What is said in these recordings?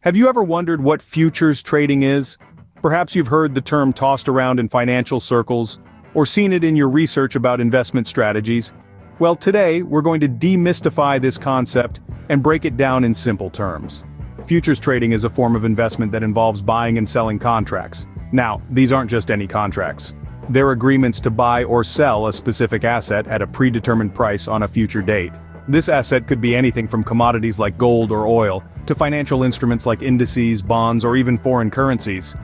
Have you ever wondered what futures trading is? Perhaps you've heard the term tossed around in financial circles, or seen it in your research about investment strategies. Well, today, we're going to demystify this concept and break it down in simple terms. Futures trading is a form of investment that involves buying and selling contracts. Now, these aren't just any contracts. They're agreements to buy or sell a specific asset at a predetermined price on a future date. This asset could be anything from commodities like gold or oil, to financial instruments like indices, bonds, or even foreign currencies.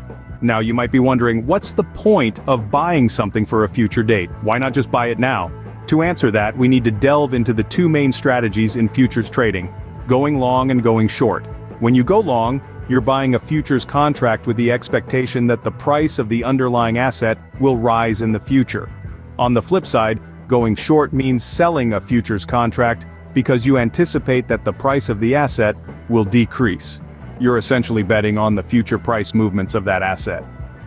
Now you might be wondering, what's the point of buying something for a future date? Why not just buy it now? To answer that, we need to delve into the two main strategies in futures trading: going long and going short. When you go long, you're buying a futures contract with the expectation that the price of the underlying asset will rise in the future. On the flip side, going short means selling a futures contract because you anticipate that the price of the asset will decrease. You're essentially betting on the future price movements of that asset.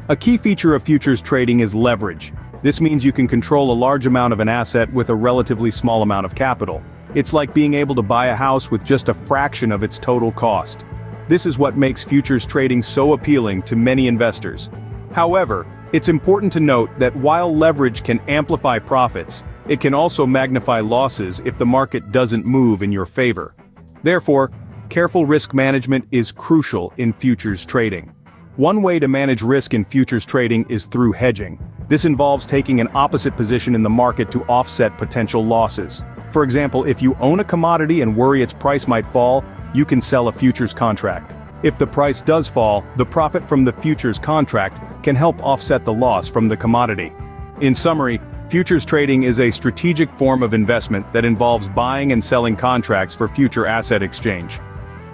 A key feature of futures trading is leverage. This means you can control a large amount of an asset with a relatively small amount of capital. It's like being able to buy a house with just a fraction of its total cost. This is what makes futures trading so appealing to many investors. However, it's important to note that while leverage can amplify profits, it can also magnify losses if the market doesn't move in your favor. Therefore, careful risk management is crucial in futures trading. One way to manage risk in futures trading is through hedging. This involves taking an opposite position in the market to offset potential losses. For example, if you own a commodity and worry its price might fall, you can sell a futures contract. If the price does fall, the profit from the futures contract can help offset the loss from the commodity. In summary, futures trading is a strategic form of investment that involves buying and selling contracts for future asset exchange.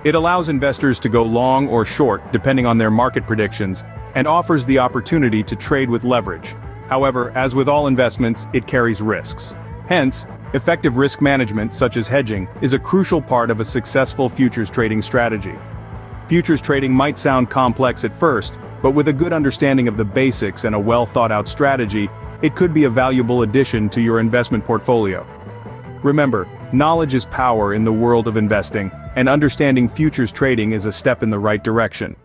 It allows investors to go long or short depending on their market predictions, and offers the opportunity to trade with leverage. However, as with all investments, it carries risks. Hence, effective risk management, such as hedging, is a crucial part of a successful futures trading strategy. Futures trading might sound complex at first, but with a good understanding of the basics and a well-thought-out strategy, it could be a valuable addition to your investment portfolio. Remember, knowledge is power in the world of investing, and understanding futures trading is a step in the right direction.